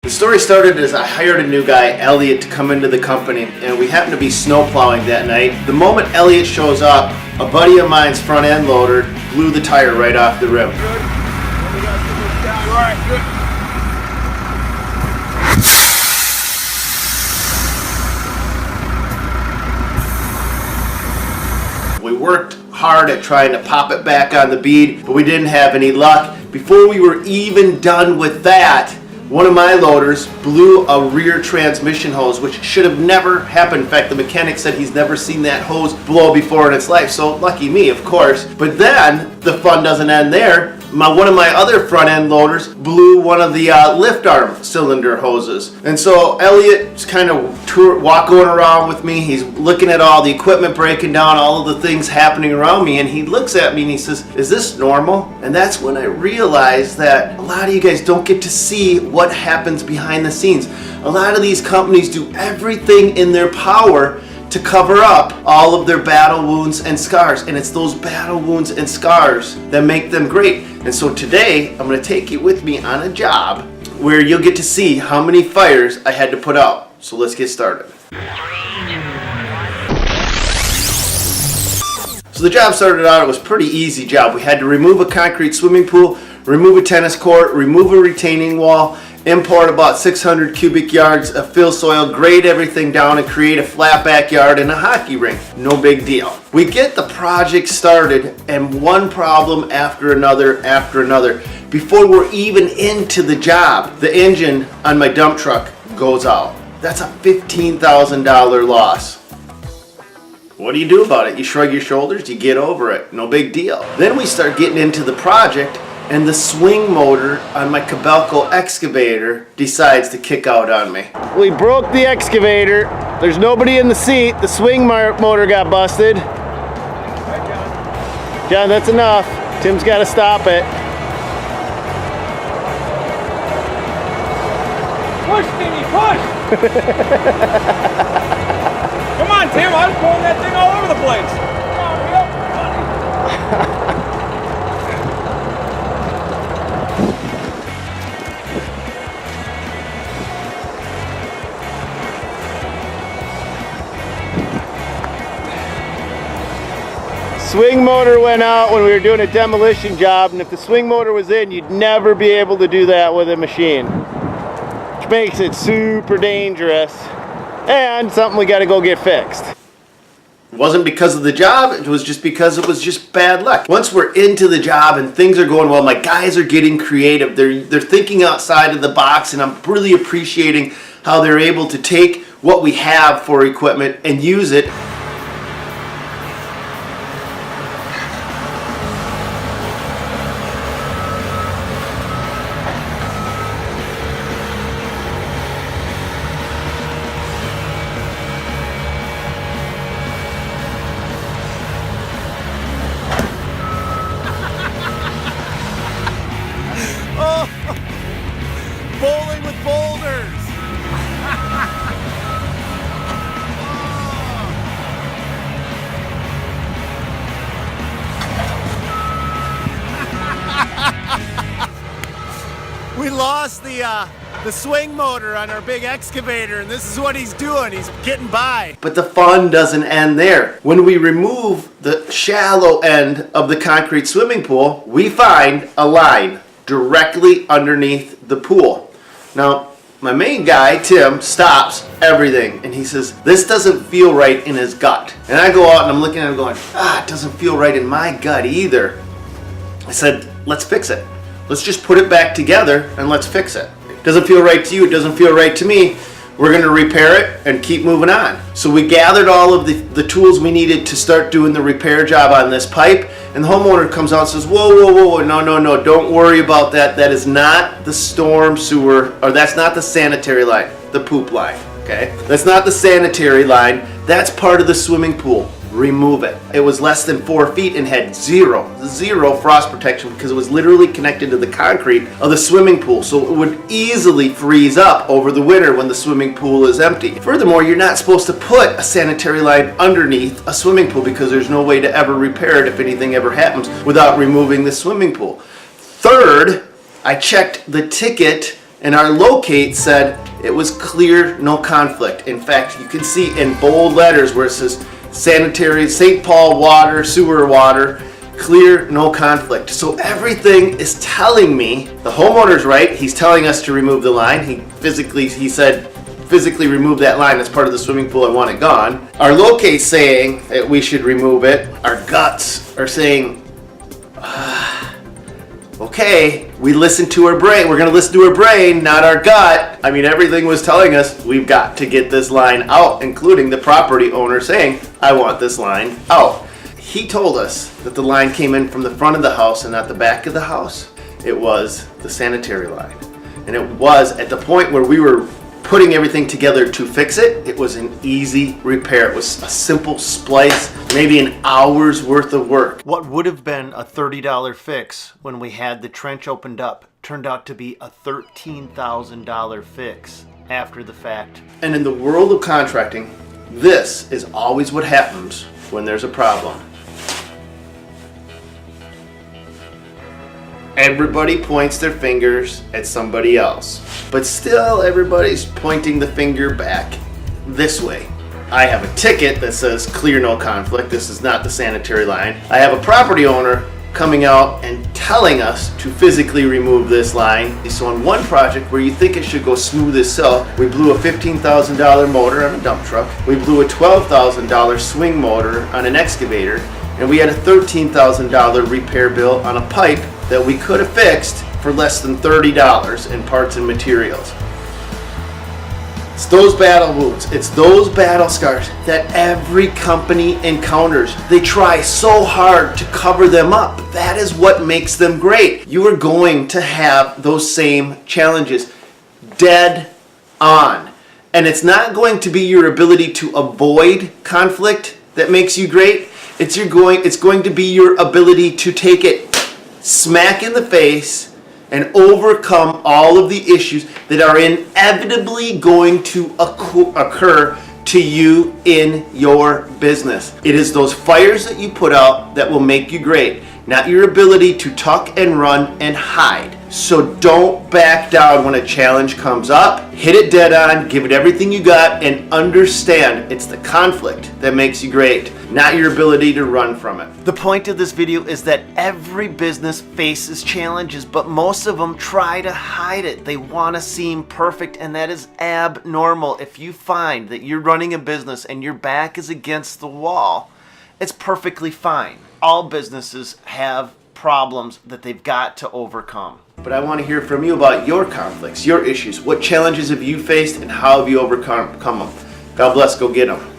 The story started as I hired a new guy, Elliot, to come into the company, and we happened to be snow plowing that night. The moment Elliot shows up, a buddy of mine's front end loader blew the tire right off the rim. We worked hard at trying to pop it back on the bead, but we didn't have any luck. Before we were even done with that, one of my loaders blew a rear transmission hose, which should have never happened. In fact, the mechanic said he's never seen that hose blow before in its life, so lucky me, of course. But then, the fun doesn't end there. One of my other front end loaders blew one of the lift arm cylinder hoses. And so Elliot's kind of walking around with me. He's looking at all the equipment breaking down, all of the things happening around me, and he looks at me and he says, "Is this normal?" And that's when I realized that a lot of you guys don't get to see what happens behind the scenes. A lot of these companies do everything in their power to cover up all of their battle wounds and scars, and it's those battle wounds and scars that make them great. And so today I'm going to take you with me on a job where you'll get to see how many fires I had to put out. So let's get started. So the job started out, it was a pretty easy job. We had to remove a concrete swimming pool, remove a tennis court, remove a retaining wall, import about 600 cubic yards of fill soil, grade everything down, and create a flat backyard and a hockey rink. No big deal. We get the project started, and one problem after another after another. Before we're even into the job, the engine on my dump truck goes out. That's a $15,000 loss. What do you do about it? You shrug your shoulders, you get over it. No big deal. Then we start getting into the project, and the swing motor on my Cabelco excavator decides to kick out on me. We broke the excavator. There's nobody in the seat. The swing motor got busted. John, that's enough. Tim's got to stop it. Push, Timmy, push! Come on, Tim, I was pulling that thing all over the place. Come on, Bill. Swing motor went out when we were doing a demolition job, and if the swing motor was in, you'd never be able to do that with a machine, which makes it super dangerous and something we got to go get fixed. It wasn't because of the job, it was just because it was just bad luck. Once we're into the job and things are going well, my guys are getting creative, they're thinking outside of the box, and I'm really appreciating how they're able to take what we have for equipment and use it. Bowling with boulders. We lost the swing motor on our big excavator, and this is what he's doing. He's getting by. But the fun doesn't end there. When we remove the shallow end of the concrete swimming pool, we find a line directly underneath the pool. Now, my main guy, Tim, stops everything, and he says, "This doesn't feel right in his gut." And I go out and I'm looking at him going, it doesn't feel right in my gut either. I said, let's fix it. Let's just put it back together and let's fix it. It doesn't feel right to you, it doesn't feel right to me. We're going to repair it and keep moving on. So we gathered all of the tools we needed to start doing the repair job on this pipe, and the homeowner comes out and says, whoa, no, don't worry about that. That is not the storm sewer, or that's not the sanitary line, the poop line, okay? That's not the sanitary line, that's part of the swimming pool. Remove it. It was less than 4 feet and had zero frost protection because it was literally connected to the concrete of the swimming pool, so it would easily freeze up over the winter when the swimming pool is empty. Furthermore, you're not supposed to put a sanitary line underneath a swimming pool because there's no way to ever repair it if anything ever happens without removing the swimming pool. Third, I checked the ticket And our locate said it was clear, no conflict. In fact, you can see in bold letters where it says sanitary, St. Paul water, sewer water, clear, no conflict. So everything is telling me the homeowner's right. He's telling us to remove the line. He said, physically remove that line. That's part of the swimming pool. I want it gone. Our locate's saying that we should remove it. Our guts are saying, okay, we listen to our brain. We're going to listen to our brain, not our gut. I mean, everything was telling us we've got to get this line out, including the property owner saying, I want this line out. He told us that the line came in from the front of the house and not the back of the house. It was the sanitary line. And it was at the point where we were putting everything together to fix it, it was an easy repair. It was a simple splice, maybe an hour's worth of work. What would have been a $30 fix when we had the trench opened up turned out to be a $13,000 fix after the fact. And in the world of contracting, this is always what happens when there's a problem. Everybody points their fingers at somebody else, but still everybody's pointing the finger back this way. I have a ticket that says clear, no conflict. This is not the sanitary line. I have a property owner coming out and telling us to physically remove this line. So on one project where you think it should go smooth as silk, we blew a $15,000 motor on a dump truck. We blew a $12,000 swing motor on an excavator, and we had a $13,000 repair bill on a pipe that we could have fixed for less than $30 in parts and materials. It's those battle wounds, it's those battle scars that every company encounters. They try so hard to cover them up. That is what makes them great. You are going to have those same challenges dead on. And it's not going to be your ability to avoid conflict that makes you great. It's going to be your ability to take it smack in the face and overcome all of the issues that are inevitably going to occur to you in your business. It is those fires that you put out that will make you great, not your ability to tuck and run and hide. So don't back down when a challenge comes up. Hit it dead on, give it everything you got, and understand it's the conflict that makes you great, not your ability to run from it. The point of this video is that every business faces challenges, but most of them try to hide it. They want to seem perfect, and that is abnormal. If you find that you're running a business and your back is against the wall, it's perfectly fine. All businesses have problems that they've got to overcome. But I want to hear from you about your conflicts, your issues. What challenges have you faced and how have you overcome them? God bless, go get them.